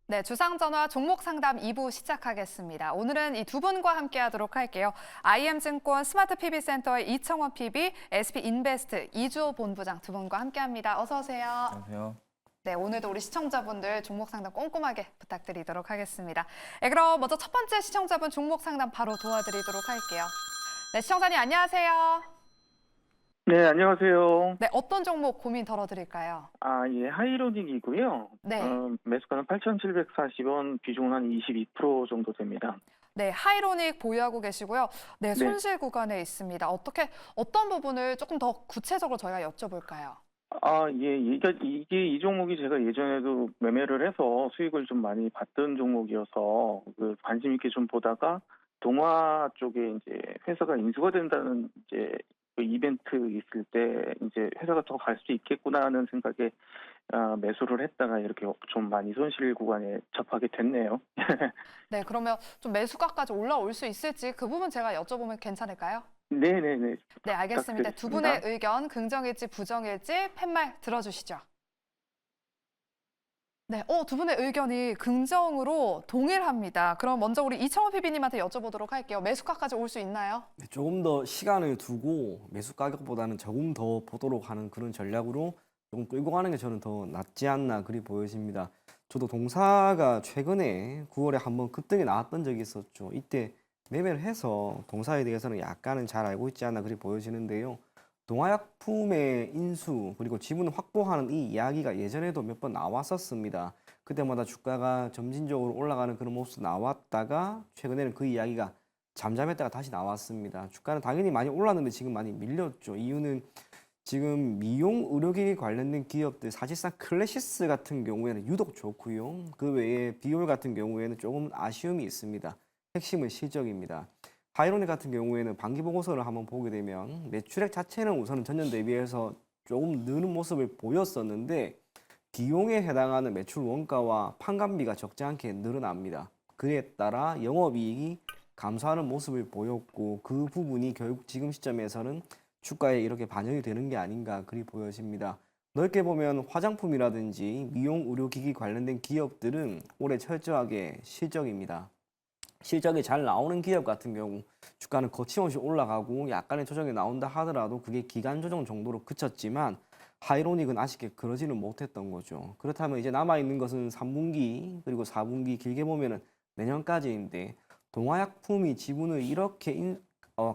네, 주상전화 종목 상담 2부 시작하겠습니다. 오늘은 이 두 분과 함께 하도록 할게요. IM증권 스마트 PB센터의 이청원 PB, SP인베스트 이주호 본부장 두 분과 함께 합니다. 어서 오세요. 안녕하세요. 네, 오늘도 우리 시청자분들 종목 상담 꼼꼼하게 부탁드리도록 하겠습니다. 네, 그럼 먼저 첫 번째 시청자분 종목 상담 바로 도와드리도록 할게요. 네, 시청자님 안녕하세요. 네, 안녕하세요. 네, 어떤 종목 고민 덜어드릴까요? 예, 하이로닉이고요. 네. 매수가는 8,740원, 비중은 한 22% 정도 됩니다. 네, 하이로닉 보유하고 계시고요. 네, 손실 구간에 있습니다. 어떤 부분을 조금 더 구체적으로 저희가 여쭤볼까요? 예, 이 종목이 제가 예전에도 매매를 해서 수익을 좀 많이 봤던 종목이어서 관심 있게 좀 보다가 동화 쪽에 이제 회사가 인수가 된다는 이제 그 이벤트 있을 때 이제 회사가 더 갈 수 있겠구나 하는 생각에 매수를 했다가 이렇게 좀 많이 손실 구간에 접하게 됐네요. 네, 그러면 좀 매수가까지 올라올 수 있을지 그 부분 제가 여쭤보면 괜찮을까요? 네네네. 네, 알겠습니다. 두 분의 의견, 긍정일지 부정일지 팻말 들어주시죠. 네, 두 분의 의견이 긍정으로 동일합니다. 그럼 먼저 우리 이청원 PB님한테 여쭤보도록 할게요. 매수가까지 올 수 있나요? 네, 조금 더 시간을 두고 매수 가격보다는 조금 더 보도록 하는 그런 전략으로 조금 끌고 가는 게 저는 더 낫지 않나 그리 보여집니다. 저도 동사가 최근에 9월에 한번 급등이 나왔던 적이 있었죠. 이때 매매를 해서 동사에 대해서는 약간은 잘 알고 있지 않나 그리 보여지는데요. 동화약품의 인수 그리고 지분 확보하는 이 이야기가 예전에도 몇 번 나왔었습니다. 그때마다 주가가 점진적으로 올라가는 그런 모습 나왔다가 최근에는 그 이야기가 잠잠했다가 다시 나왔습니다. 주가는 당연히 많이 올랐는데 지금 많이 밀렸죠. 이유는 지금 미용 의료기기 관련된 기업들 사실상 클래시스 같은 경우에는 유독 좋고요. 그 외에 비올 같은 경우에는 조금 아쉬움이 있습니다. 핵심은 실적입니다. 하이로닉 같은 경우에는 반기 보고서를 한번 보게 되면 매출액 자체는 우선 전년 대비해서 조금 느는 모습을 보였었는데 비용에 해당하는 매출 원가와 판관비가 적지 않게 늘어납니다. 그에 따라 영업이익이 감소하는 모습을 보였고 그 부분이 결국 지금 시점에서는 주가에 이렇게 반영이 되는 게 아닌가 그리 보여집니다. 넓게 보면 화장품이라든지 미용 의료기기 관련된 기업들은 올해 철저하게 실적입니다. 실적이 잘 나오는 기업 같은 경우 주가는 거침없이 올라가고 약간의 조정이 나온다 하더라도 그게 기간 조정 정도로 그쳤지만 하이로닉은 아쉽게 그러지는 못했던 거죠. 그렇다면 이제 남아있는 것은 3분기 그리고 4분기 길게 보면은 내년까지인데 동화약품이 지분을 이렇게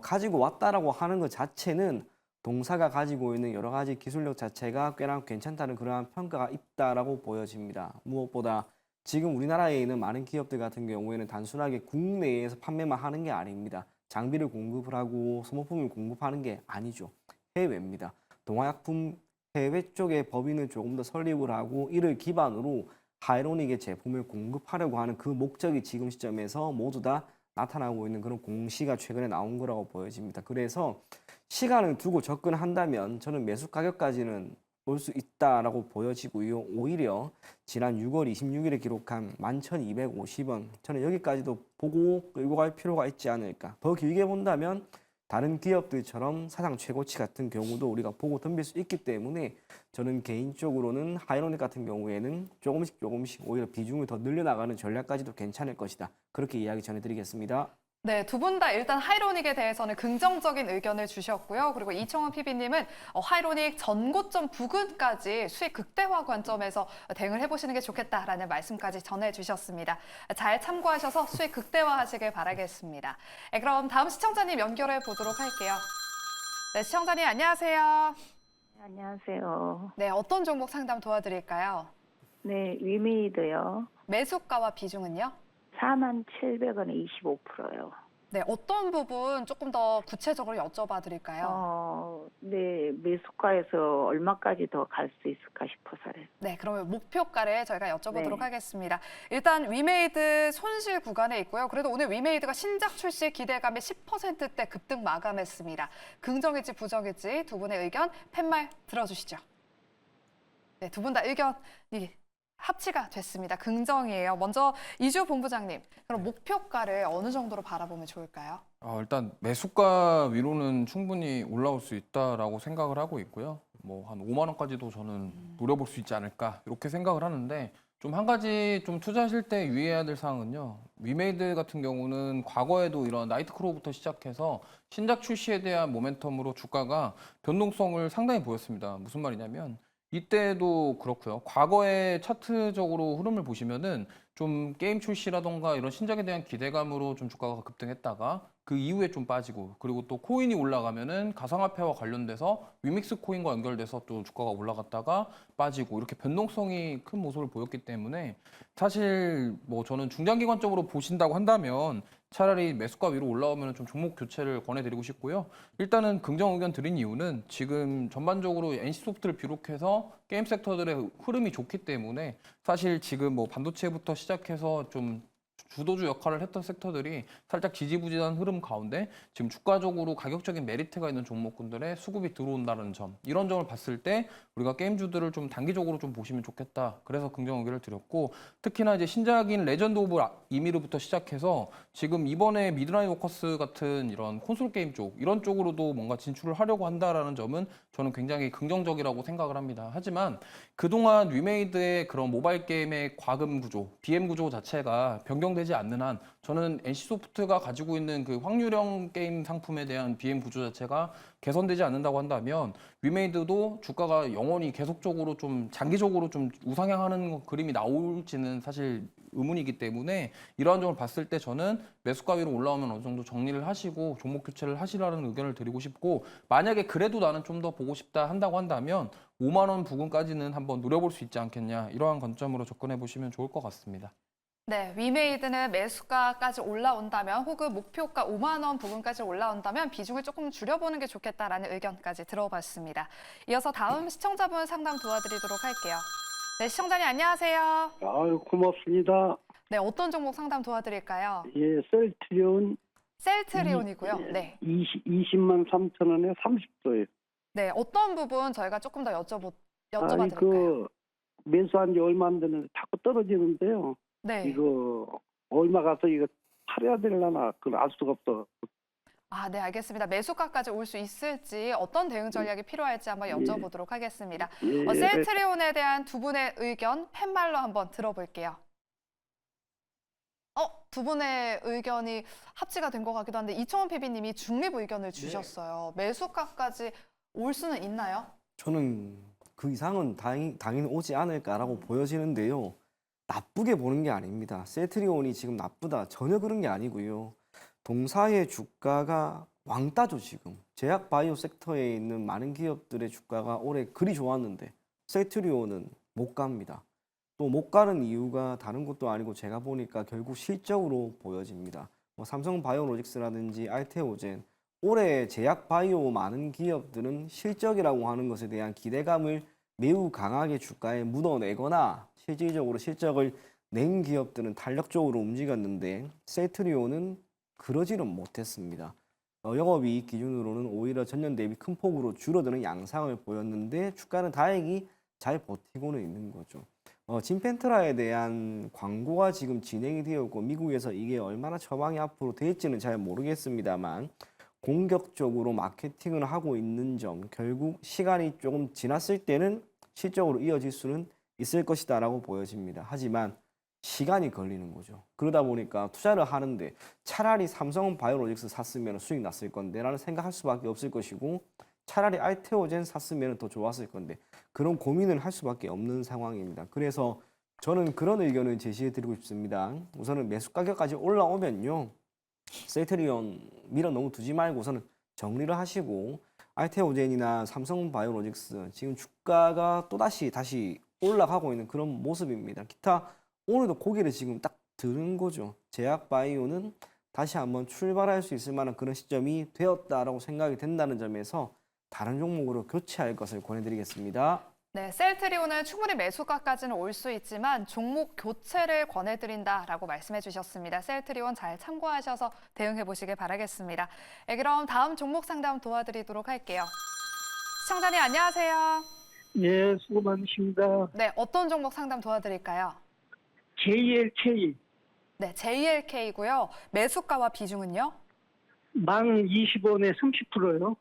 가지고 왔다라고 하는 것 자체는 동사가 가지고 있는 여러 가지 기술력 자체가 꽤나 괜찮다는 그러한 평가가 있다라고 보여집니다. 무엇보다 지금 우리나라에 있는 많은 기업들 같은 경우에는 단순하게 국내에서 판매만 하는 게 아닙니다. 장비를 공급을 하고 소모품을 공급하는 게 아니죠. 해외입니다. 동화약품 해외 쪽에 법인을 조금 더 설립을 하고 이를 기반으로 하이로닉의 제품을 공급하려고 하는 그 목적이 지금 시점에서 모두 다 나타나고 있는 그런 공시가 최근에 나온 거라고 보여집니다. 그래서 시간을 두고 접근한다면 저는 매수 가격까지는 올 수 있다라고 보여지고요. 오히려 지난 6월 26일에 기록한 11,250원 저는 여기까지도 보고 끌고 갈 필요가 있지 않을까. 더 길게 본다면 다른 기업들처럼 사상 최고치 같은 경우도 우리가 보고 덤빌 수 있기 때문에 저는 개인적으로는 하이로닉 같은 경우에는 조금씩 오히려 비중을 더 늘려나가는 전략까지도 괜찮을 것이다. 그렇게 이야기 전해드리겠습니다. 네, 두 분 다 일단 하이로닉에 대해서는 긍정적인 의견을 주셨고요. 그리고 이청원 PB님은 하이로닉 전고점 부근까지 수익 극대화 관점에서 대응을 해보시는 게 좋겠다라는 말씀까지 전해주셨습니다. 잘 참고하셔서 수익 극대화하시길 바라겠습니다. 네, 그럼 다음 시청자님 연결해 보도록 할게요. 네, 시청자님 안녕하세요. 안녕하세요. 네, 어떤 종목 상담 도와드릴까요? 네, 위메이드요. 매수가와 비중은요? 47,000원에 25%요. 네, 어떤 부분 조금 더 구체적으로 여쭤봐 드릴까요? 네, 매수가에서 얼마까지 더 갈 수 있을까 싶어서요. 네, 그러면 목표가를 저희가 여쭤보도록 네. 하겠습니다. 일단 위메이드 손실 구간에 있고요. 그래도 오늘 위메이드가 신작 출시 기대감에 10%대 급등 마감했습니다. 긍정일지 부정일지 두 분의 의견 팻말 들어주시죠. 네, 두 분 다 의견이 합치가 됐습니다. 긍정이에요. 먼저 이주호 본부장님, 그럼 목표가를 어느 정도로 바라보면 좋을까요? 일단 매수가 위로는 충분히 올라올 수 있다라고 생각을 하고 있고요. 뭐 한 5만 원까지도 저는 노려볼 수 있지 않을까 이렇게 생각을 하는데 좀 한 가지 좀 투자하실 때 유의해야 될 사항은요. 위메이드 같은 경우는 과거에도 이런 나이트크로우부터 시작해서 신작 출시에 대한 모멘텀으로 주가가 변동성을 상당히 보였습니다. 무슨 말이냐면 이때도 그렇고요. 과거의 차트적으로 흐름을 보시면은 좀 게임 출시라던가 이런 신작에 대한 기대감으로 좀 주가가 급등했다가 그 이후에 좀 빠지고, 그리고 또 코인이 올라가면은 가상화폐와 관련돼서 위믹스 코인과 연결돼서 또 주가가 올라갔다가 빠지고, 이렇게 변동성이 큰 모습을 보였기 때문에 사실 뭐 저는 중장기 관점으로 보신다고 한다면 차라리 매수가 위로 올라오면 좀 종목 교체를 권해드리고 싶고요. 일단은 긍정 의견 드린 이유는 지금 전반적으로 NC소프트를 비롯해서 게임 섹터들의 흐름이 좋기 때문에, 사실 지금 뭐 반도체부터 시작해서 좀 주도주 역할을 했던 섹터들이 살짝 지지부진한 흐름 가운데 지금 주가적으로 가격적인 메리트가 있는 종목군들의 수급이 들어온다는 점, 이런 점을 봤을 때 우리가 게임주들을 좀 단기적으로 좀 보시면 좋겠다. 그래서 긍정 의견을 드렸고, 특히나 이제 신작인 레전드 오브 이미르부터 시작해서 지금 이번에 미드나잇 워커스 같은 이런 콘솔 게임 쪽, 이런 쪽으로도 뭔가 진출을 하려고 한다라는 점은 저는 굉장히 긍정적이라고 생각을 합니다. 하지만 그동안 위메이드의 그런 모바일 게임의 과금 구조, BM 구조 자체가 변경되지 않는 한 저는 NC소프트가 가지고 있는 그 확률형 게임 상품에 대한 BM 구조 자체가 개선되지 않는다고 한다면 위메이드도 주가가 영원히 계속적으로 좀 장기적으로 좀 우상향하는 그림이 나올지는 사실 의문이기 때문에, 이러한 점을 봤을 때 저는 매수가 위로 올라오면 어느 정도 정리를 하시고 종목 교체를 하시라는 의견을 드리고 싶고, 만약에 그래도 나는 좀 더 보고 싶다 한다고 한다면 5만 원 부근까지는 한번 노려볼 수 있지 않겠냐, 이러한 관점으로 접근해 보시면 좋을 것 같습니다. 네, 위메이드는 매수가까지 올라온다면 혹은 목표가 5만 원 부분까지 올라온다면 비중을 조금 줄여보는 게 좋겠다라는 의견까지 들어봤습니다. 이어서 다음 시청자분 상담 도와드리도록 할게요. 네, 시청자님 안녕하세요. 아유, 고맙습니다. 네, 어떤 종목 상담 도와드릴까요? 예, 셀트리온 셀트리온이고요. 네. 20만 3천 원에 30도예요. 네, 어떤 부분 저희가 조금 더 아니, 여쭤봐드릴까요? 그 매수한 지 얼마 안 됐는데 자꾸 떨어지는데요. 네. 이거 얼마 가서 이거 팔아야 되려나 그걸 알 수가 없어. 아, 네, 알겠습니다. 매수가까지 올 수 있을지 어떤 대응 전략이 필요할지 한번 여쭤보도록 하겠습니다. 예, 셀트리온에 대한 두 분의 의견 팻말로 한번 들어볼게요. 두 분의 의견이 합치가 된 것 같기도 한데 이청훈 PB님이 중립 의견을 주셨어요. 매수가까지 올 수는 있나요? 저는 그 이상은 당연히 오지 않을까라고 보여지는데요. 나쁘게 보는 게 아닙니다. 셀트리온이 지금 나쁘다, 전혀 그런 게 아니고요. 동사의 주가가 왕따죠. 지금 제약 바이오 섹터에 있는 많은 기업들의 주가가 올해 그리 좋았는데 셀트리온은 못 갑니다. 또 못 가는 이유가 다른 것도 아니고 제가 보니까 결국 실적으로 보여집니다. 뭐 삼성 바이오로직스라든지 알테오젠, 올해 제약 바이오 많은 기업들은 실적이라고 하는 것에 대한 기대감을 매우 강하게 주가에 묻어내거나 실질적으로 실적을 낸 기업들은 탄력적으로 움직였는데 셀트리온은 그러지는 못했습니다. 영업이익 기준으로는 오히려 전년 대비 큰 폭으로 줄어드는 양상을 보였는데 주가는 다행히 잘 버티고는 있는 거죠. 진펜트라에 대한 광고가 지금 진행이 되었고 미국에서 이게 얼마나 처방이 앞으로 될지는 잘 모르겠습니다만 공격적으로 마케팅을 하고 있는 점, 결국 시간이 조금 지났을 때는 실적으로 이어질 수는 있을 것이다 라고 보여집니다. 하지만 시간이 걸리는 거죠. 그러다 보니까 투자를 하는데 차라리 삼성 바이오로직스 샀으면 수익 났을 건데 라는 생각할 수밖에 없을 것이고, 차라리 알테오젠 샀으면 더 좋았을 건데 그런 고민을 할 수밖에 없는 상황입니다. 그래서 저는 그런 의견을 제시해 드리고 싶습니다. 우선은 매수 가격까지 올라오면요, 셀트리온 밀어 너무 두지 말고 우선은 정리를 하시고, 알테오젠이나 삼성 바이오로직스 지금 주가가 또다시 올라가고 있는 그런 모습입니다. 기타 오늘도 고개를 지금 딱 드는 거죠. 제약 바이오는 다시 한번 출발할 수 있을 만한 그런 시점이 되었다라고 생각이 된다는 점에서 다른 종목으로 교체할 것을 권해드리겠습니다. 네, 셀트리온은 충분히 매수가까지는 올 수 있지만 종목 교체를 권해드린다라고 말씀해 주셨습니다. 셀트리온 잘 참고하셔서 대응해 보시길 바라겠습니다. 네, 그럼 다음 종목 상담 도와드리도록 할게요. 시청자님 안녕하세요. 예, 수고 많으십니다. 네, 어떤 종목 상담 도와드릴까요? JLK 네, JLK고요. 매수가와 비중은요? 1020원에 30%요.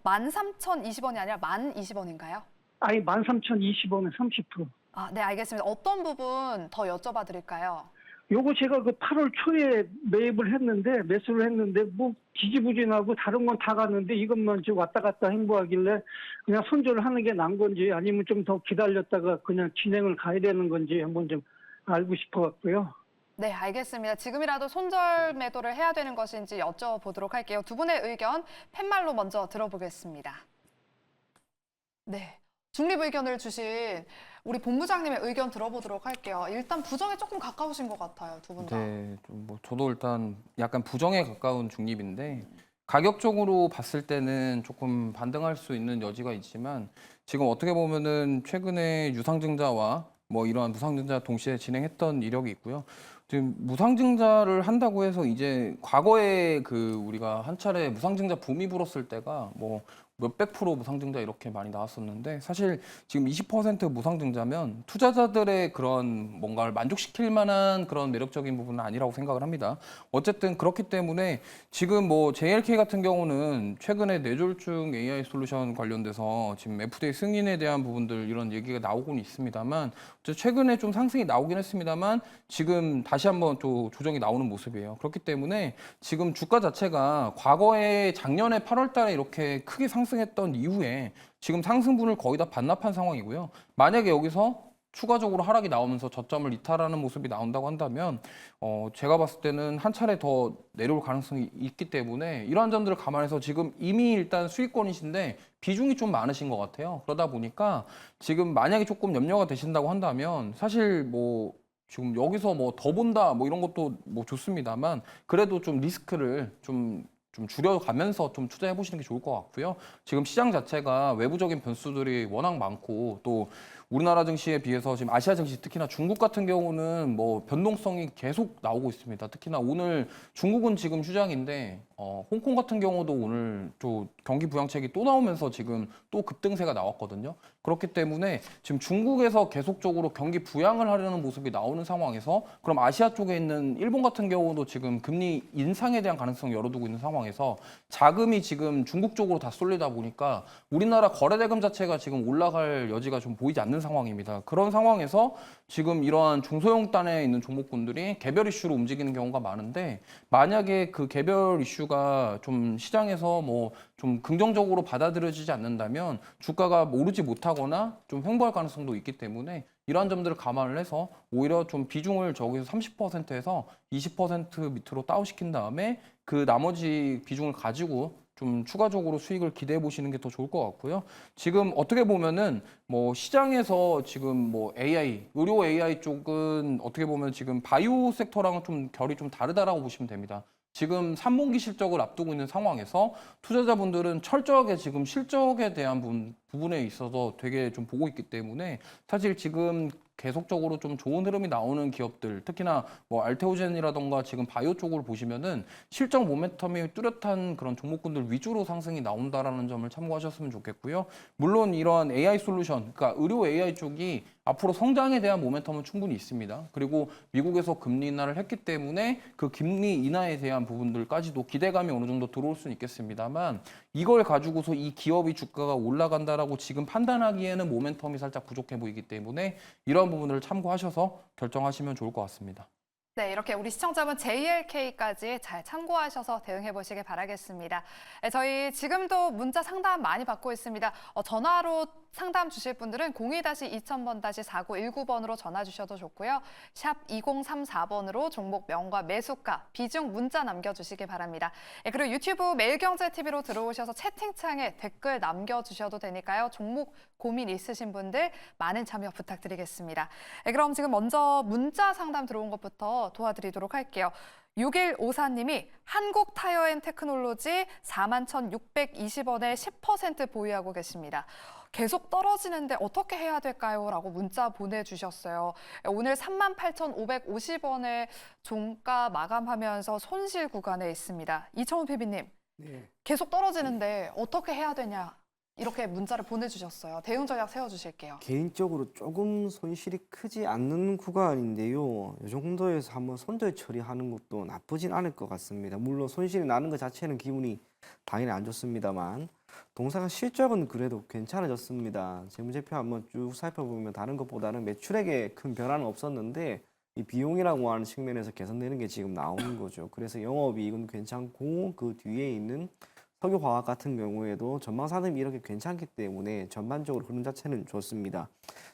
13,020원이 아니라 10,020원인가요? 아니, 13,020원에 30%. 아, 네, 알겠습니다. 어떤 부분 더 여쭤봐 드릴까요? 요거 제가 그 8월 초에 매수를 했는데 뭐 지지부진하고 다른 건 다 갔는데 이것만 지금 왔다 갔다 행보하길래 그냥 손절을 하는 게 나은 건지 아니면 좀 더 기다렸다가 그냥 진행을 가야 되는 건지 한번 좀 알고 싶어 갖고요. 네, 알겠습니다. 지금이라도 손절 매도를 해야 되는 것인지 여쭤보도록 할게요. 두 분의 의견 팻말로 먼저 들어보겠습니다. 네, 중립 의견을 주신 우리 본부장님의 의견 들어보도록 할게요. 일단 부정에 조금 가까우신 것 같아요, 두 분 다. 네, 좀 뭐 저도 일단 약간 부정에 가까운 중립인데 가격적으로 봤을 때는 조금 반등할 수 있는 여지가 있지만 지금 어떻게 보면은 최근에 유상증자와 뭐 이러한 무상증자 동시에 진행했던 이력이 있고요. 지금 무상증자를 한다고 해서 이제 과거에 그 우리가 한 차례 무상증자 붐이 불었을 때가 뭐 몇백 프로 무상증자 이렇게 많이 나왔었는데 사실 지금 20% 무상증자면 투자자들의 그런 뭔가를 만족시킬 만한 그런 매력적인 부분은 아니라고 생각을 합니다. 어쨌든 그렇기 때문에 지금 뭐 JLK 같은 경우는 최근에 뇌졸중 AI 솔루션 관련돼서 지금 FDA 승인에 대한 부분들 이런 얘기가 나오고는 있습니다만 최근에 좀 상승이 나오긴 했습니다만 지금 다시 한번 또 조정이 나오는 모습이에요. 그렇기 때문에 지금 주가 자체가 과거에 작년에 8월 달에 이렇게 크게 상승했던 이후에 지금 상승분을 거의 다 반납한 상황이고요. 만약에 여기서 추가적으로 하락이 나오면서 저점을 이탈하는 모습이 나온다고 한다면 제가 봤을 때는 한 차례 더 내려올 가능성이 있기 때문에 이러한 점들을 감안해서 지금 이미 일단 수익권이신데 비중이 좀 많으신 것 같아요. 그러다 보니까 지금 만약에 조금 염려가 되신다고 한다면 사실 뭐 지금 여기서 뭐 더 본다 뭐 이런 것도 뭐 좋습니다만 그래도 좀 리스크를 좀 줄여가면서 좀 투자해 보시는 게 좋을 것 같고요. 지금 시장 자체가 외부적인 변수들이 워낙 많고 또 우리나라 증시에 비해서 지금 아시아 증시 특히나 중국 같은 경우는 뭐 변동성이 계속 나오고 있습니다. 특히나 오늘 중국은 지금 휴장인데 홍콩 같은 경우도 오늘 또 경기 부양책이 또 나오면서 지금 또 급등세가 나왔거든요. 그렇기 때문에 지금 중국에서 계속적으로 경기 부양을 하려는 모습이 나오는 상황에서 그럼 아시아 쪽에 있는 일본 같은 경우도 지금 금리 인상에 대한 가능성을 열어두고 있는 상황에서 자금이 지금 중국 쪽으로 다 쏠리다 보니까 우리나라 거래대금 자체가 지금 올라갈 여지가 좀 보이지 않는 상황입니다. 그런 상황에서 지금 이러한 중소형단에 있는 종목군들이 개별 이슈로 움직이는 경우가 많은데 만약에 그 개별 이슈가 좀 시장에서 뭐 좀 긍정적으로 받아들여지지 않는다면 주가가 오르지 못하거나 좀 횡보할 가능성도 있기 때문에 이러한 점들을 감안을 해서 오히려 좀 비중을 저기서 30%에서 20% 밑으로 다운시킨 다음에 그 나머지 비중을 가지고 좀 추가적으로 수익을 기대해 보시는 게 더 좋을 것 같고요. 지금 어떻게 보면은 뭐 시장에서 지금 뭐 AI, 의료 AI 쪽은 어떻게 보면 지금 바이오 섹터랑은 좀 결이 좀 다르다라고 보시면 됩니다. 지금 3분기 실적을 앞두고 있는 상황에서 투자자분들은 철저하게 지금 실적에 대한 부분에 있어서 되게 좀 보고 있기 때문에 사실 지금 계속적으로 좀 좋은 흐름이 나오는 기업들, 특히나 뭐 알테오젠이라던가 지금 바이오 쪽을 보시면은 실적 모멘텀이 뚜렷한 그런 종목군들 위주로 상승이 나온다라는 점을 참고하셨으면 좋겠고요. 물론 이러한 AI 솔루션, 그러니까 의료 AI 쪽이 앞으로 성장에 대한 모멘텀은 충분히 있습니다. 그리고 미국에서 금리 인하를 했기 때문에 그 금리 인하에 대한 부분들까지도 기대감이 어느 정도 들어올 수는 있겠습니다만 이걸 가지고서 이 기업이 주가가 올라간다라고 지금 판단하기에는 모멘텀이 살짝 부족해 보이기 때문에 이러한 부분을 참고하셔서 결정하시면 좋을 것 같습니다. 네, 이렇게 우리 시청자분 JLK까지 잘 참고하셔서 대응해 보시길 바라겠습니다. 네, 저희 지금도 문자 상담 많이 받고 있습니다. 전화로 상담 주실 분들은 02-2000번-4919번으로 전화 주셔도 좋고요. 샵 2034번으로 종목 명과 매수가, 비중 문자 남겨주시기 바랍니다. 네, 그리고 유튜브 매일경제TV로 들어오셔서 채팅창에 댓글 남겨주셔도 되니까요. 종목 고민 있으신 분들 많은 참여 부탁드리겠습니다. 네, 그럼 지금 먼저 문자 상담 들어온 것부터 도와드리도록 할게요. 6154님이 한국 타이어앤테크놀로지 41,620원에 10% 보유하고 계십니다. 계속 떨어지는데 어떻게 해야 될까요? 라고 문자 보내주셨어요. 오늘 38,550원에 종가 마감하면서 손실 구간에 있습니다. 이청훈 PB님, 네. 계속 떨어지는데 어떻게 해야 되냐? 이렇게 문자를 보내주셨어요. 대응 전략 세워주실게요. 개인적으로 조금 손실이 크지 않는 구간인데요. 이 정도에서 한번 손절 처리하는 것도 나쁘진 않을 것 같습니다. 물론 손실이 나는 것 자체는 기분이 당연히 안 좋습니다만 동사가 실적은 그래도 괜찮아졌습니다. 재무제표 한번 쭉 살펴보면 다른 것보다는 매출액에 큰 변화는 없었는데 이 비용이라고 하는 측면에서 개선되는 게 지금 나오는 거죠. 그래서 영업이익은 괜찮고 그 뒤에 있는 석유화학 같은 경우에도 전망 산업이 이렇게 괜찮기 때문에 전반적으로 흐름 자체는 좋습니다.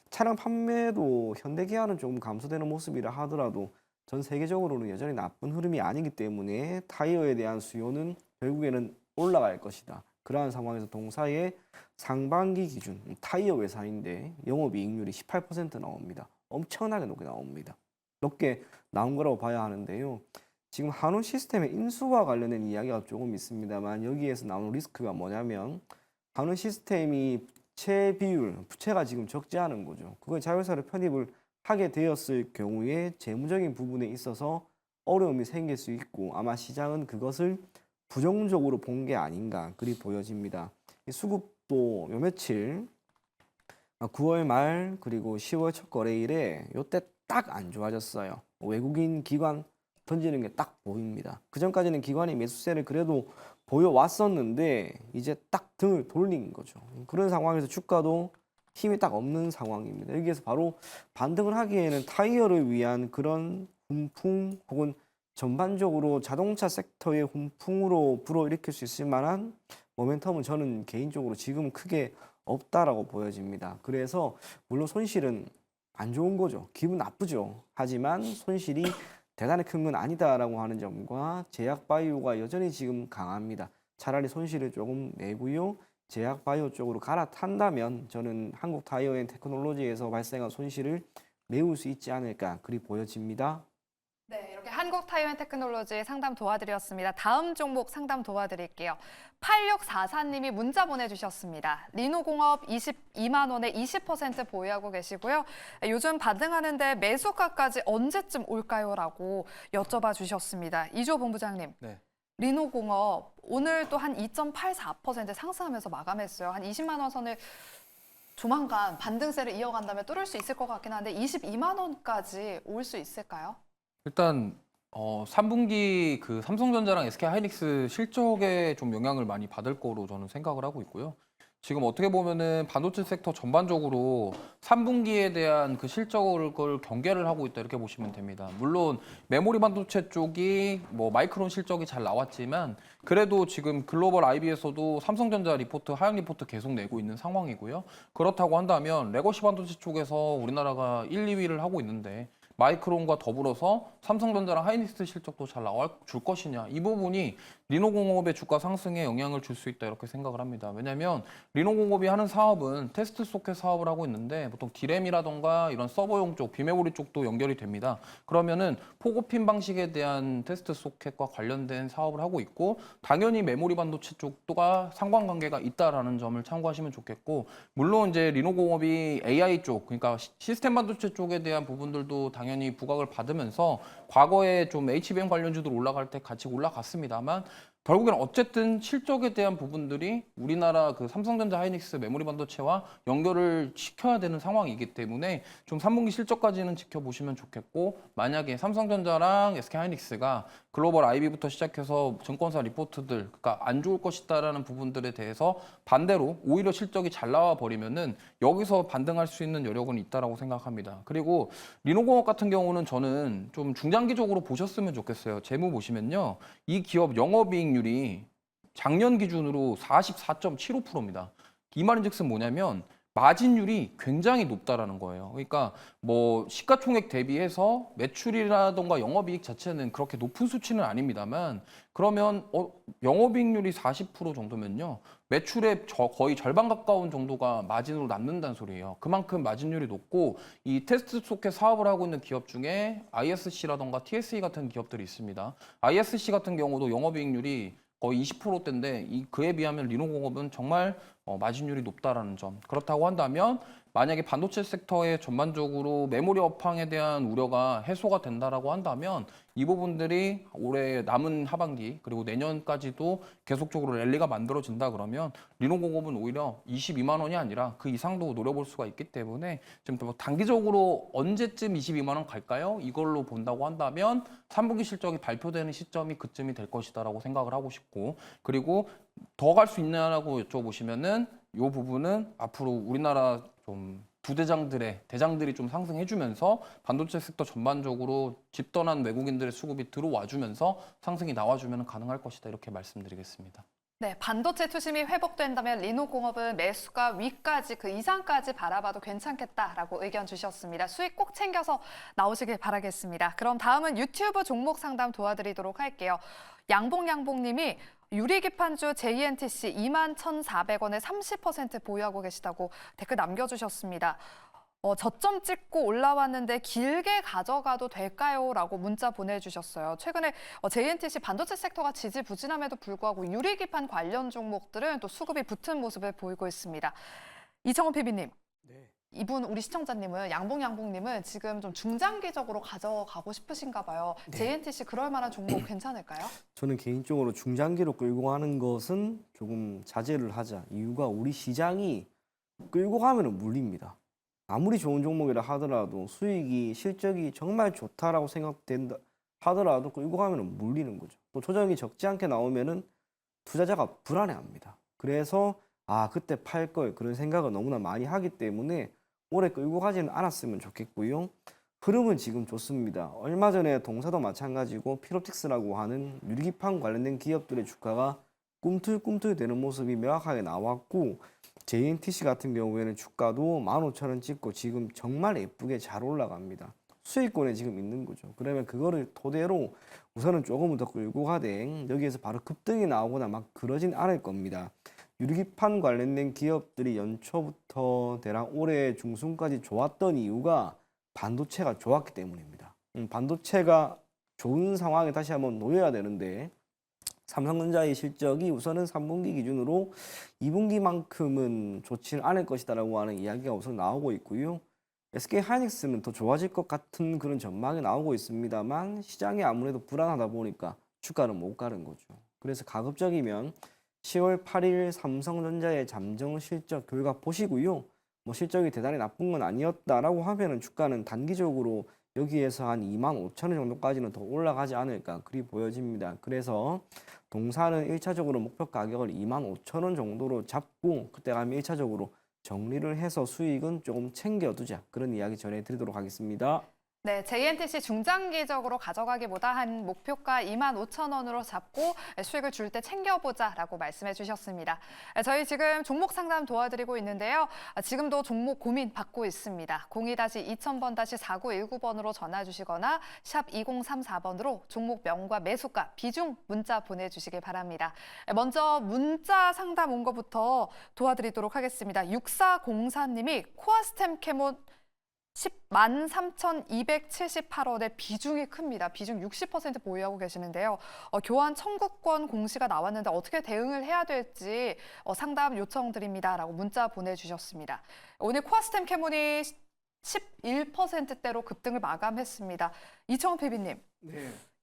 차량 판매도 현대기아는 조금 감소되는 모습이라 하더라도 전 세계적으로는 여전히 나쁜 흐름이 아니기 때문에 타이어에 대한 수요는 결국에는 올라갈 것이다. 그러한 상황에서 동사의 상반기 기준 타이어 회사인데 영업이익률이 18% 나옵니다. 엄청나게 높게 나옵니다. 높게 나온 거라고 봐야 하는데요. 지금 한우 시스템의 인수와 관련된 이야기가 조금 있습니다만 여기에서 나오는 리스크가 뭐냐면 한우 시스템이 부채 비율, 부채가 지금 적지 않은 거죠. 그걸 자회사로 편입을 하게 되었을 경우에 재무적인 부분에 있어서 어려움이 생길 수 있고 아마 시장은 그것을 부정적으로 본 게 아닌가 그리 보여집니다. 이 수급도 요 며칠 9월 말 그리고 10월 첫 거래일에 요때 딱 안 좋아졌어요. 외국인 기관 던지는 게 딱 보입니다. 그 전까지는 기관이 매수세를 그래도 보여왔었는데 이제 딱 등을 돌린 거죠. 그런 상황에서 주가도 힘이 딱 없는 상황입니다. 여기에서 바로 반등을 하기에는 타이어를 위한 그런 훈풍 혹은 전반적으로 자동차 섹터의 훈풍으로 불어일으킬 수 있을 만한 모멘텀은 저는 개인적으로 지금은 크게 없다라고 보여집니다. 그래서 물론 손실은 안 좋은 거죠. 기분 나쁘죠. 하지만 손실이 대단히 큰 건 아니다라고 하는 점과 제약바이오가 여전히 지금 강합니다. 차라리 손실을 조금 내고요. 제약바이오 쪽으로 갈아탄다면 저는 한국타이어앤테크놀로지에서 발생한 손실을 메울 수 있지 않을까 그리 보여집니다. 네, 이렇게 한국타이어앤테크놀로지 상담 도와드렸습니다. 다음 종목 상담 도와드릴게요. 8644님이 문자 보내주셨습니다. 리노공업 22만 원에 20% 보유하고 계시고요. 요즘 반등하는데 매수가까지 언제쯤 올까요? 라고 여쭤봐 주셨습니다. 이주호 본부장님. 네. 리노공업 오늘 또 한 2.84% 상승하면서 마감했어요. 한 20만 원 선을 조만간 반등세를 이어간다면 뚫을 수 있을 것 같긴 한데 22만 원까지 올 수 있을까요? 일단 3분기 그 삼성전자랑 SK하이닉스 실적에 좀 영향을 많이 받을 거로 저는 생각을 하고 있고요. 지금 어떻게 보면은 반도체 섹터 전반적으로 3분기에 대한 그 실적을 경계를 하고 있다 이렇게 보시면 됩니다. 물론 메모리 반도체 쪽이 뭐 마이크론 실적이 잘 나왔지만 그래도 지금 글로벌 IB에서도 삼성전자 리포트 하향 리포트 계속 내고 있는 상황이고요. 그렇다고 한다면 레거시 반도체 쪽에서 우리나라가 1, 2위를 하고 있는데 마이크론과 더불어서 삼성전자랑 하이닉스 실적도 잘 나와줄 것이냐 이 부분이 리노공업의 주가 상승에 영향을 줄 수 있다 이렇게 생각을 합니다. 왜냐하면 리노공업이 하는 사업은 테스트 소켓 사업을 하고 있는데 보통 디램이라던가 이런 서버용 쪽, 비메모리 쪽도 연결이 됩니다. 그러면은 포고핀 방식에 대한 테스트 소켓과 관련된 사업을 하고 있고 당연히 메모리 반도체 쪽과 상관관계가 있다라는 점을 참고하시면 좋겠고 물론 이제 리노공업이 AI 쪽 그러니까 시스템 반도체 쪽에 대한 부분들도 당연히 부각을 받으면서 과거에 좀 HBM 관련주들 올라갈 때 같이 올라갔습니다만 결국에는 어쨌든 실적에 대한 부분들이 우리나라 그 삼성전자 하이닉스 메모리 반도체와 연결을 시켜야 되는 상황이기 때문에 좀 3분기 실적까지는 지켜보시면 좋겠고 만약에 삼성전자랑 SK하이닉스가 글로벌 IB부터 시작해서 증권사 리포트들 그러니까 안 좋을 것이다라는 부분들에 대해서 반대로 오히려 실적이 잘 나와 버리면은 여기서 반등할 수 있는 여력은 있다라고 생각합니다. 그리고 리노공업 같은 경우는 저는 좀 중장기적으로 보셨으면 좋겠어요. 재무 보시면요. 이 기업 영업이익률이 작년 기준으로 44.75%입니다. 이 말인즉슨 뭐냐면 마진율이 굉장히 높다라는 거예요. 그러니까 뭐 시가총액 대비해서 매출이라던가 영업이익 자체는 그렇게 높은 수치는 아닙니다만 그러면 영업이익률이 40% 정도면요. 매출의 거의 절반 가까운 정도가 마진으로 남는다는 소리예요. 그만큼 마진율이 높고 이 테스트 소켓 사업을 하고 있는 기업 중에 ISC라던가 TSE 같은 기업들이 있습니다. ISC 같은 경우도 영업이익률이 거의 20%대인데 그에 비하면 리노공업은 정말 마진율이 높다라는 점. 그렇다고 한다면 만약에 반도체 섹터에 전반적으로 메모리 업황에 대한 우려가 해소가 된다라고 한다면 이 부분들이 올해 남은 하반기 그리고 내년까지도 계속적으로 랠리가 만들어진다 그러면 리노공업은 오히려 22만 원이 아니라 그 이상도 노려볼 수가 있기 때문에 지금 뭐 단기적으로 언제쯤 22만 원 갈까요? 이걸로 본다고 한다면 3분기 실적이 발표되는 시점이 그쯤이 될 것이다라고 생각을 하고 싶고, 그리고 더 갈 수 있냐라고 여쭤보시면은 이 부분은 앞으로 우리나라 좀 대장들이 좀 상승해주면서 반도체 섹터 전반적으로 집 떠난 외국인들의 수급이 들어와주면서 상승이 나와주면 가능할 것이다, 이렇게 말씀드리겠습니다. 네, 반도체 투심이 회복된다면 리노공업은 매수가 위까지 그 이상까지 바라봐도 괜찮겠다라고 의견 주셨습니다. 수익 꼭 챙겨서 나오시길 바라겠습니다. 그럼 다음은 유튜브 종목 상담 도와드리도록 할게요. 양봉님이 유리기판주 JNTC 21,400원에 30% 보유하고 계시다고 댓글 남겨주셨습니다. 저점 찍고 올라왔는데 길게 가져가도 될까요? 라고 문자 보내주셨어요. 최근에 JNTC 반도체 섹터가 지지부진함에도 불구하고 유리기판 관련 종목들은 또 수급이 붙은 모습을 보이고 있습니다. 이청훈 PB님. 이분 우리 시청자님은 양봉님은 지금 좀 중장기적으로 가져가고 싶으신가 봐요. JNTC 그럴 만한 종목 괜찮을까요? 저는 개인적으로 중장기로 끌고 가는 것은 조금 자제를 하자. 이유가 우리 시장이 끌고 가면은 물립니다. 아무리 좋은 종목이라 하더라도 수익이 실적이 정말 좋다라고 생각된다 하더라도 끌고 가면은 물리는 거죠. 또 조정이 적지 않게 나오면은 투자자가 불안해합니다. 그래서 그때 팔 걸 그런 생각을 너무나 많이 하기 때문에 오래 끌고 가지는 않았으면 좋겠고요. 흐름은 지금 좋습니다. 얼마 전에 동사도 마찬가지고 피롭틱스라고 하는 유리기판 관련된 기업들의 주가가 꿈틀꿈틀대는 모습이 명확하게 나왔고, JNTC 같은 경우에는 주가도 15,000원 찍고 지금 정말 예쁘게 잘 올라갑니다. 수익권에 지금 있는 거죠. 그러면 그거를 토대로 우선은 조금은 더 끌고 가되 여기에서 바로 급등이 나오거나 막 그러진 않을 겁니다. 유리기판 관련된 기업들이 연초부터 대략 올해 중순까지 좋았던 이유가 반도체가 좋았기 때문입니다. 반도체가 좋은 상황에 다시 한번 놓여야 되는데 삼성전자의 실적이 우선은 3분기 기준으로 2분기만큼은 좋지는 않을 것이다라고 하는 이야기가 우선 나오고 있고요. SK하이닉스는 더 좋아질 것 같은 그런 전망이 나오고 있습니다만 시장이 아무래도 불안하다 보니까 주가는 못 가는 거죠. 그래서 가급적이면 10월 8일 삼성전자의 잠정 실적 결과 보시고요. 뭐 실적이 대단히 나쁜 건 아니었다라고 하면은 주가는 단기적으로 여기에서 한 25,000원 정도까지는 더 올라가지 않을까 그리 보여집니다. 그래서 동사는 1차적으로 목표 가격을 25,000원 정도로 잡고 그때 가면 1차적으로 정리를 해서 수익은 조금 챙겨두자, 그런 이야기 전해드리도록 하겠습니다. 네, JNTC 중장기적으로 가져가기보다 한 목표가 25,000원으로 잡고 수익을 줄 때 챙겨보자라고 말씀해 주셨습니다. 저희 지금 종목 상담 도와드리고 있는데요. 지금도 종목 고민 받고 있습니다. 02-2000-4919번으로 전화 주시거나 샵 2034번으로 종목명과 매수가, 비중 문자 보내주시길 바랍니다. 먼저 문자 상담 온 거부터 도와드리도록 하겠습니다. 6404님이 코아스템 캐몬 13,278원의 비중이 큽니다. 비중 60% 보유하고 계시는데요. 교환 청구권 공시가 나왔는데 어떻게 대응을 해야 될지 상담 요청드립니다라고 문자 보내주셨습니다. 오늘 코아스템 캐몬이 11%대로 급등을 마감했습니다. 이청훈 PB님,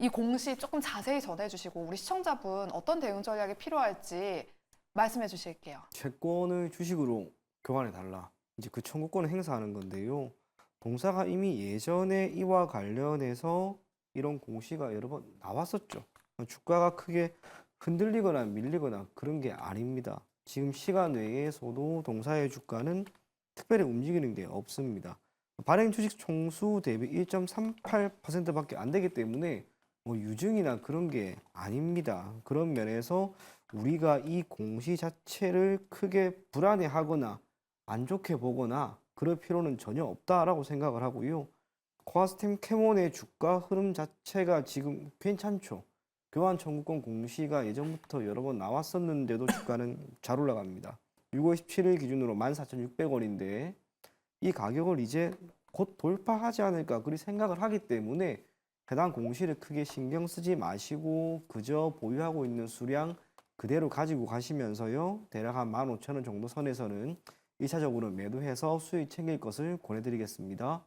이 공시 조금 자세히 전해주시고 우리 시청자분 어떤 대응 전략이 필요할지 말씀해 주실게요. 채권을 주식으로 교환해달라. 이제 그 청구권을 행사하는 건데요. 동사가 이미 예전에 이와 관련해서 이런 공시가 여러 번 나왔었죠. 주가가 크게 흔들리거나 밀리거나 그런 게 아닙니다. 지금 시간 외에서도 동사의 주가는 특별히 움직이는 게 없습니다. 발행 주식 총수 대비 1.38%밖에 안 되기 때문에 뭐 유증이나 그런 게 아닙니다. 그런 면에서 우리가 이 공시 자체를 크게 불안해하거나 안 좋게 보거나 그럴 필요는 전혀 없다라고 생각을 하고요. 코아스템 캐몬의 주가 흐름 자체가 지금 괜찮죠. 교환 청구권 공시가 예전부터 여러 번 나왔었는데도 주가는 잘 올라갑니다. 6월 17일 기준으로 14,600원인데 이 가격을 이제 곧 돌파하지 않을까 그리 생각을 하기 때문에 해당 공시를 크게 신경 쓰지 마시고 그저 보유하고 있는 수량 그대로 가지고 가시면서요. 대략 한 15,000원 정도 선에서는 1차적으로 매도해서 수익 챙길 것을 권해드리겠습니다.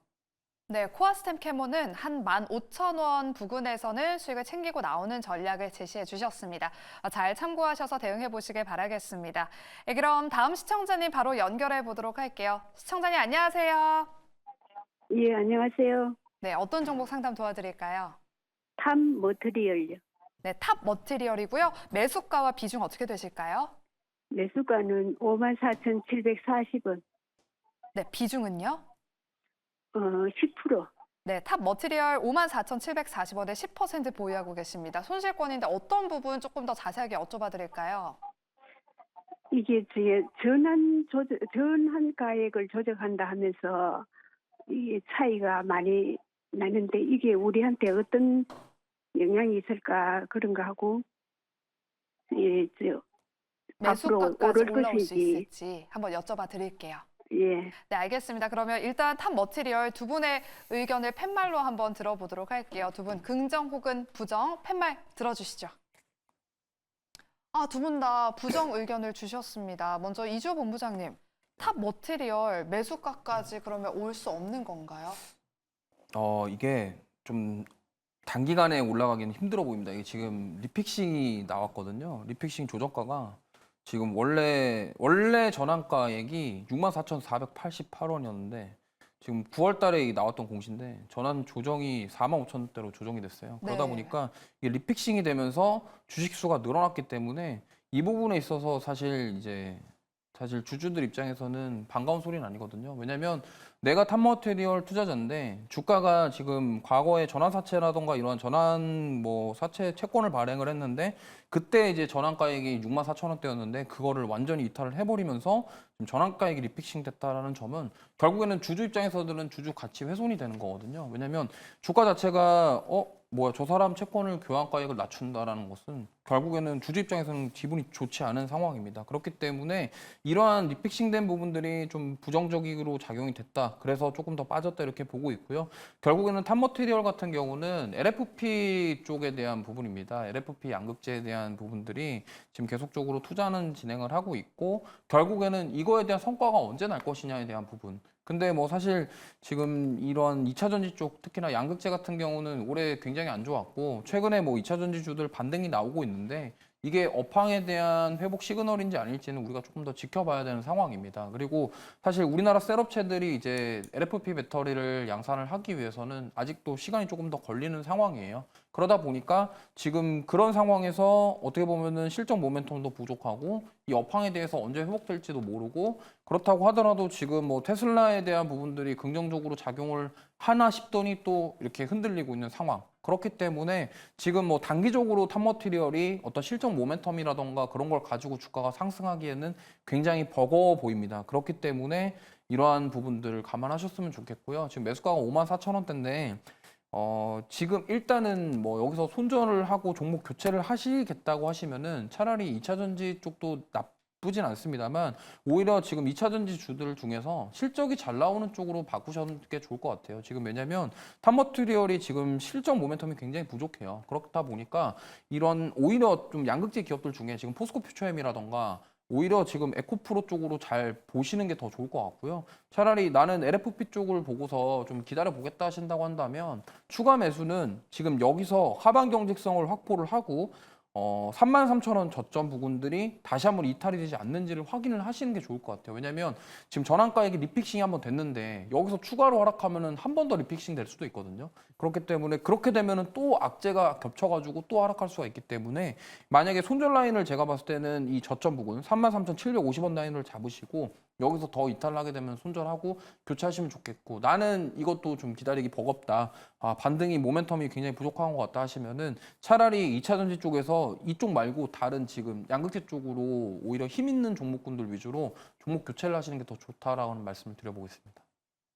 네, 코아스템 캐모는 한 15,000원 부근에서는 수익을 챙기고 나오는 전략을 제시해 주셨습니다. 잘 참고하셔서 대응해 보시길 바라겠습니다. 그럼 다음 시청자님 바로 연결해 보도록 할게요. 시청자님 안녕하세요. 예, 안녕하세요. 네, 어떤 종목 상담 도와드릴까요? 탐 머트리얼요. 네, 탑 머티리얼이고요. 매수가와 비중 어떻게 되실까요? 매수가는 54,740원. 네, 비중은요? 10%. 네, 탑 머티리얼 54,740원에 10% 보유하고 계십니다. 손실권인데 어떤 부분 조금 더 자세하게 여쭤봐 드릴까요? 이게 전환 가액을 조정한다 하면서 이게 차이가 많이 나는데 이게 우리한테 어떤 영향이 있을까 그런 거 하고 예, 앞으로 매수가까지 오를 올라올 수 것인지. 있을지 한번 여쭤봐 드릴게요. 예. 네, 알겠습니다. 그러면 일단 탑 머티리얼 두 분의 의견을 팻말로 한번 들어보도록 할게요. 두 분 긍정 혹은 부정 팻말 들어주시죠. 두 분 다 부정 의견을 주셨습니다. 먼저 이주호 본부장님, 탑 머티리얼 매수가까지 그러면 올 수 없는 건가요? 이게 좀 단기간에 올라가기는 힘들어 보입니다. 이게 지금 리픽싱이 나왔거든요. 리픽싱 조정가가 지금 원래 전환가액이 64,488원이었는데 지금 9월 달에 나왔던 공시인데 전환 조정이 45,000원대로 조정이 됐어요. 그러다 네. 보니까 이게 리픽싱이 되면서 주식 수가 늘어났기 때문에 이 부분에 있어서 사실 주주들 입장에서는 반가운 소리는 아니거든요. 왜냐면 내가 탑머티리얼 투자자인데 주가가 지금 과거에 전환사채라던가 이런 사채 채권을 발행을 했는데 그때 이제 전환가액이 64,000원대였는데 그거를 완전히 이탈을 해버리면서 지금 전환가액이 리픽싱 됐다라는 점은 결국에는 주주 입장에서는 주주 가치 훼손이 되는 거거든요. 왜냐면 주가 자체가 저 사람 채권을 교환가액을 낮춘다라는 것은 결국에는 주주 입장에서는 기분이 좋지 않은 상황입니다. 그렇기 때문에 이러한 리픽싱된 부분들이 좀 부정적으로 작용이 됐다. 그래서 조금 더 빠졌다 이렇게 보고 있고요. 결국에는 탑머티리얼 같은 경우는 LFP 쪽에 대한 부분입니다. LFP 양극재에 대한 부분들이 지금 계속적으로 투자는 진행을 하고 있고 결국에는 이거에 대한 성과가 언제 날 것이냐에 대한 부분. 근데 사실 지금 이런 2차 전지 쪽 특히나 양극재 같은 경우는 올해 굉장히 안 좋았고 최근에 2차 전지주들 반등이 나오고 있는데 이게 업황에 대한 회복 시그널인지 아닐지는 우리가 조금 더 지켜봐야 되는 상황입니다. 그리고 사실 우리나라 셀업체들이 이제 LFP 배터리를 양산을 하기 위해서는 아직도 시간이 조금 더 걸리는 상황이에요. 그러다 보니까 지금 그런 상황에서 어떻게 보면은 실적 모멘텀도 부족하고 이 업황에 대해서 언제 회복될지도 모르고 그렇다고 하더라도 지금 테슬라에 대한 부분들이 긍정적으로 작용을 하나 싶더니 또 이렇게 흔들리고 있는 상황. 그렇기 때문에 지금 단기적으로 탑머티리얼이 어떤 실적 모멘텀이라던가 그런 걸 가지고 주가가 상승하기에는 굉장히 버거워 보입니다. 그렇기 때문에 이러한 부분들을 감안하셨으면 좋겠고요. 지금 매수가가 54,000원대인데 지금 일단은 여기서 손절을 하고 종목 교체를 하시겠다고 하시면은 차라리 2차 전지 쪽도 나쁘진 않습니다만 오히려 지금 2차 전지 주들 중에서 실적이 잘 나오는 쪽으로 바꾸시는 게 좋을 것 같아요. 지금 왜냐면 탑머티리얼이 지금 실적 모멘텀이 굉장히 부족해요. 그렇다 보니까 이런 오히려 좀 양극재 기업들 중에 지금 포스코 퓨처엠이라던가 오히려 지금 에코프로 쪽으로 잘 보시는 게 더 좋을 것 같고요. 차라리 나는 LFP 쪽을 보고서 좀 기다려 보겠다 하신다고 한다면 추가 매수는 지금 여기서 하반 경직성을 확보를 하고 33,000원 저점 부근들이 다시 한번 이탈이 되지 않는지를 확인을 하시는 게 좋을 것 같아요. 왜냐면 지금 전환가액이 리픽싱이 한번 됐는데 여기서 추가로 하락하면은 한 번 더 리픽싱 될 수도 있거든요. 그렇기 때문에 그렇게 되면은 또 악재가 겹쳐가지고 또 하락할 수가 있기 때문에 만약에 손절 라인을 제가 봤을 때는 이 저점 부근 33,750원 라인을 잡으시고 여기서 더 이탈하게 되면 손절하고 교체하시면 좋겠고 나는 이것도 좀 기다리기 버겁다. 반등이 모멘텀이 굉장히 부족한 것 같다 하시면은 차라리 2차 전지 쪽에서 이쪽 말고 다른 지금 양극재 쪽으로 오히려 힘 있는 종목군들 위주로 종목 교체를 하시는 게 더 좋다라는 말씀을 드려보겠습니다.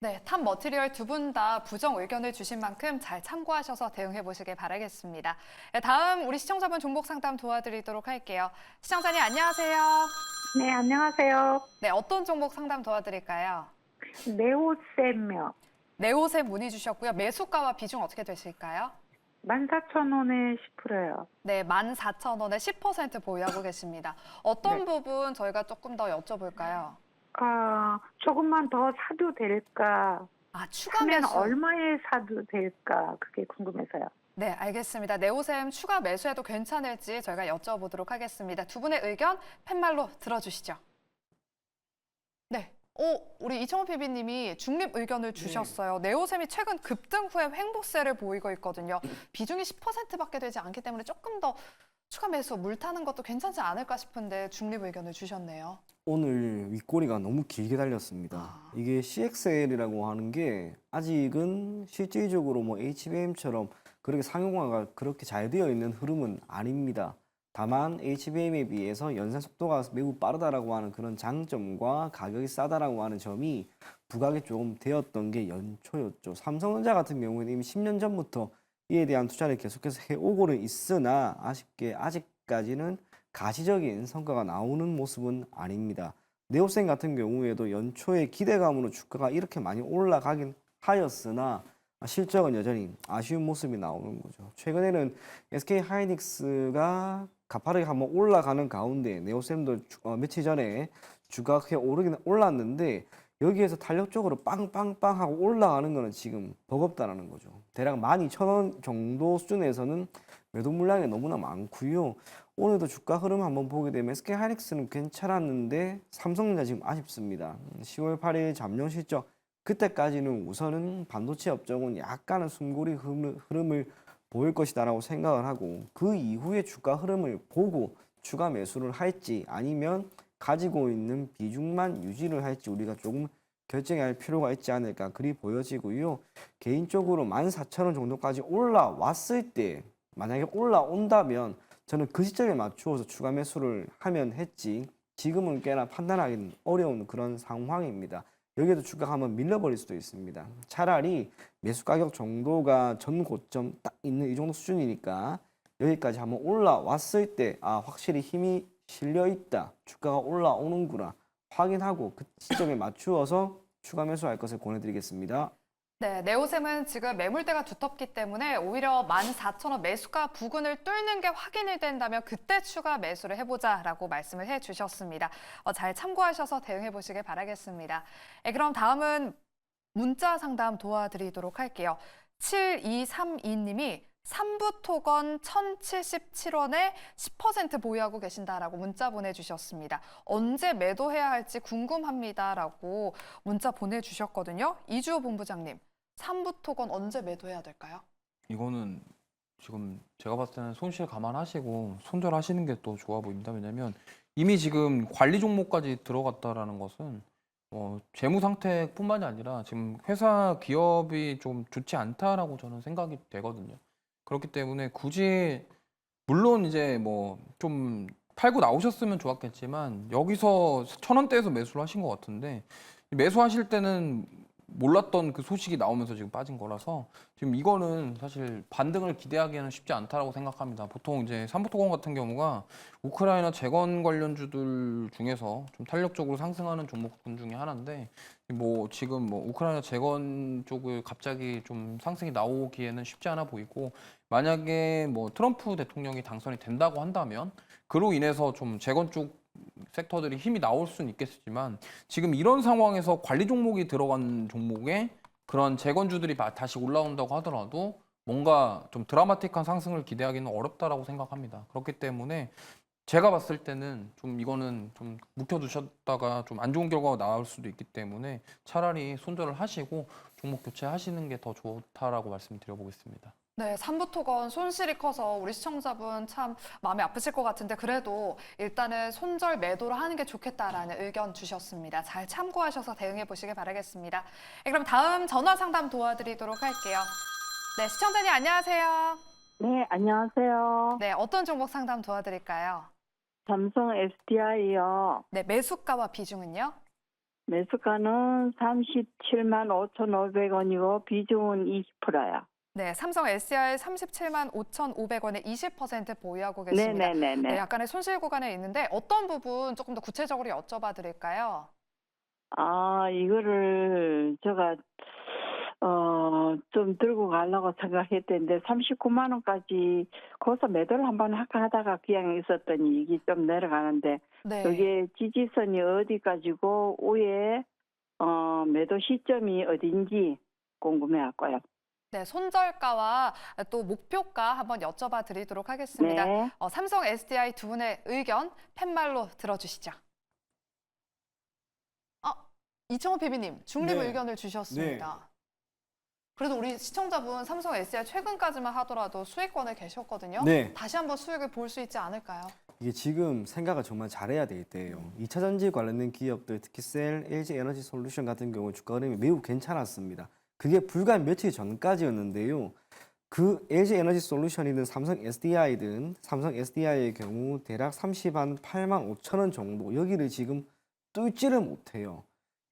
네, 탑 머티리얼 두 분 다 부정 의견을 주신 만큼 잘 참고하셔서 대응해 보시길 바라겠습니다. 네, 다음 우리 시청자분 종목 상담 도와드리도록 할게요. 시청자님 안녕하세요. 네, 안녕하세요. 네, 어떤 종목 상담 도와드릴까요? 네오셈요. 네오셈 문의 주셨고요. 매수가와 비중 어떻게 되실까요? 14,000원에 10%요. 네, 14,000원에 10% 보유하고 계십니다. 어떤 네. 부분 저희가 조금 더 여쭤볼까요? 조금만 더 사도 될까? 아, 추가 사면 매수. 얼마에 사도 될까? 그게 궁금해서요. 네, 알겠습니다. 네오셈 추가 매수해도 괜찮을지 저희가 여쭤보도록 하겠습니다. 두 분의 의견 팻말로 들어주시죠. 네. 우리 이청호 PB님이 중립 의견을 주셨어요. 네오셈이 최근 급등 후에 횡보세를 보이고 있거든요. 비중이 10%밖에 되지 않기 때문에 조금 더 추가 매수 물 타는 것도 괜찮지 않을까 싶은데 중립 의견을 주셨네요. 오늘 윗꼬리가 너무 길게 달렸습니다. 이게 CXL이라고 하는 게 아직은 실질적으로 뭐 HBM처럼 그렇게 상용화가 그렇게 잘 되어 있는 흐름은 아닙니다. 다만 HBM에 비해서 연산 속도가 매우 빠르다라고 하는 그런 장점과 가격이 싸다라고 하는 점이 부각이 조금 되었던 게 연초였죠. 삼성전자 같은 경우에는 이미 10년 전부터 이에 대한 투자를 계속해서 해오고는 있으나 아쉽게 아직까지는 가시적인 성과가 나오는 모습은 아닙니다. 네오셈 같은 경우에도 연초에 기대감으로 주가가 이렇게 많이 올라가긴 하였으나 실적은 여전히 아쉬운 모습이 나오는 거죠. 최근에는 SK하이닉스가 가파르게 한번 올라가는 가운데 네오셈도 며칠 전에 주가가 오르긴 올랐는데 여기에서 탄력적으로 빵빵빵 하고 올라가는 거는 지금 버겁다라는 거죠. 대략 12,000원 정도 수준에서는 매도 물량이 너무나 많고요. 오늘도 주가 흐름 한번 보게 되면 SK하이닉스는 괜찮았는데 삼성전자 지금 아쉽습니다. 10월 8일 잠정 실적 그때까지는 우선은 반도체 업종은 약간은 숨고리 흐름을 보일 것이다라고 생각을 하고 그 이후에 주가 흐름을 보고 추가 매수를 할지 아니면 가지고 있는 비중만 유지를 할지 우리가 조금 결정할 필요가 있지 않을까 그리 보여지고요. 개인적으로 14,000원 정도까지 올라왔을 때 만약에 올라온다면 저는 그 시점에 맞추어서 추가 매수를 하면 했지 지금은 꽤나 판단하기는 어려운 그런 상황입니다. 여기에도 주가가 한번 밀려버릴 수도 있습니다. 차라리 매수 가격 정도가 전 고점 딱 있는 이 정도 수준이니까 여기까지 한번 올라왔을 때 확실히 힘이 실려 있다. 주가가 올라오는구나. 확인하고 그 시점에 맞추어서 추가 매수할 것을 권해드리겠습니다. 네, 네오셈은 지금 매물대가 두텁기 때문에 오히려 14,000원 매수가 부근을 뚫는 게 확인이 된다면 그때 추가 매수를 해보자라고 말씀을 해주셨습니다. 잘 참고하셔서 대응해 보시길 바라겠습니다. 그럼 다음은 문자 상담 도와드리도록 할게요. 7232님이 삼부토건 1,077원에 10% 보유하고 계신다라고 문자 보내주셨습니다. 언제 매도해야 할지 궁금합니다라고 문자 보내주셨거든요. 이주호 본부장님, 삼부토건 언제 매도해야 될까요? 이거는 지금 제가 봤을 때는 손실 감안하시고 손절하시는 게 또 좋아 보입니다. 왜냐면 이미 지금 관리 종목까지 들어갔다라는 것은 재무 상태뿐만이 아니라 지금 회사 기업이 좀 좋지 않다라고 저는 생각이 되거든요. 그렇기 때문에 굳이 물론 이제 뭐 좀 팔고 나오셨으면 좋았겠지만 여기서 1,000원대에서 매수를 하신 것 같은데 매수하실 때는 몰랐던 그 소식이 나오면서 지금 빠진 거라서 지금 이거는 사실 반등을 기대하기에는 쉽지 않다라고 생각합니다. 보통 이제 삼부토건 같은 경우가 우크라이나 재건 관련주들 중에서 좀 탄력적으로 상승하는 종목군 중에 하나인데 뭐 지금 뭐 우크라이나 재건 쪽을 갑자기 좀 상승이 나오기에는 쉽지 않아 보이고 만약에 뭐 트럼프 대통령이 당선이 된다고 한다면 그로 인해서 좀 재건 쪽 섹터들이 힘이 나올 수는 있겠지만 지금 이런 상황에서 관리 종목이 들어간 종목에 그런 재건주들이 다시 올라온다고 하더라도 뭔가 좀 드라마틱한 상승을 기대하기는 어렵다라고 생각합니다. 그렇기 때문에 제가 봤을 때는 좀 이거는 좀 묵혀두셨다가 좀 안 좋은 결과가 나올 수도 있기 때문에 차라리 손절을 하시고 종목 교체하시는 게 더 좋다라고 말씀드려보겠습니다. 네, 삼부토건 손실이 커서 우리 시청자분 참 마음이 아프실 것 같은데 그래도 일단은 손절 매도를 하는 게 좋겠다라는 의견 주셨습니다. 잘 참고하셔서 대응해 보시길 바라겠습니다. 그럼 다음 전화 상담 도와드리도록 할게요. 네, 시청자님 안녕하세요. 네, 안녕하세요. 네, 어떤 종목 상담 도와드릴까요? 삼성 SDI요. 네, 매수가와 비중은요? 매수가는 37만 5,500원이고 비중은 20%요. 네, 삼성 SDI 37만 5,500원에 20% 보유하고 계십니다. 네네네네. 네, 약간의 손실 구간에 있는데 어떤 부분 조금 더 구체적으로 여쭤봐 드릴까요? 이거를 제가 좀 들고 가려고 생각했는데 39만 원까지 거기서 매도를 한번 할까 하다가 그냥 있었더니 이게 좀 내려가는데 네. 여기 지지선이 어디까지고 위에 매도 시점이 어딘지 궁금해갖고요. 네, 손절가와 또 목표가 한번 여쭤봐 드리도록 하겠습니다. 네. 삼성 SDI 두 분의 의견 팻말로 들어주시죠. 이청호 PB님, 중립 네. 의견을 주셨습니다. 그래도 우리 시청자분 삼성 SDI 최근까지만 하더라도 수익권에 계셨거든요. 네. 다시 한번 수익을 볼 수 있지 않을까요? 이게 지금 생각을 정말 잘해야 될 때예요. 2차 전지 관련된 기업들, 특히 셀, LG 에너지 솔루션 같은 경우 주가 흐름이 매우 괜찮았습니다. 그게 불과 며칠 전까지였는데요. 그 LG 에너지 솔루션이든 삼성 SDI든 삼성 SDI의 경우 대략 38만 5천 원 정도 여기를 지금 뚫지를 못해요.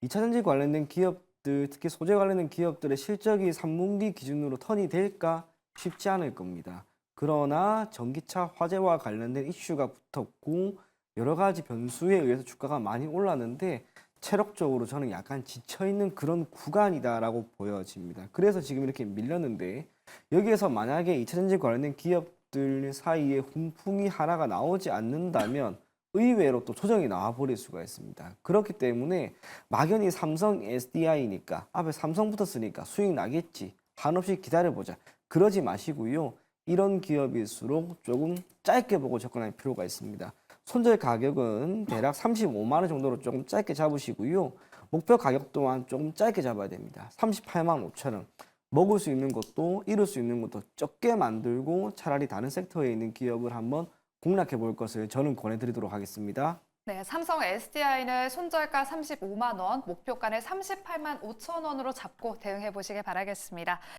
2차 전지 관련된 기업들, 특히 소재 관련된 기업들의 실적이 3분기 기준으로 턴이 될까 쉽지 않을 겁니다. 그러나 전기차 화재와 관련된 이슈가 붙었고 여러 가지 변수에 의해서 주가가 많이 올랐는데 체력적으로 저는 약간 지쳐있는 그런 구간이다라고 보여집니다. 그래서 지금 이렇게 밀렸는데 여기에서 만약에 2차 전지 관련된 기업들 사이에 훈풍이 하나가 나오지 않는다면 의외로 또 조정이 나와버릴 수가 있습니다. 그렇기 때문에 막연히 삼성 SDI니까 앞에 삼성 붙었으니까 수익 나겠지 한없이 기다려보자 그러지 마시고요. 이런 기업일수록 조금 짧게 보고 접근할 필요가 있습니다. 손절 가격은 대략 35만 원 정도로 조금 짧게 잡으시고요. 목표 가격 또한 조금 짧게 잡아야 됩니다. 38만 5천 원. 먹을 수 있는 것도 잃을 수 있는 것도 적게 만들고 차라리 다른 섹터에 있는 기업을 한번 공략해 볼 것을 저는 권해드리도록 하겠습니다. 네, 삼성 SDI는 손절가 35만 원, 목표가는 38만 5천 원으로 잡고 대응해 보시길 바라겠습니다.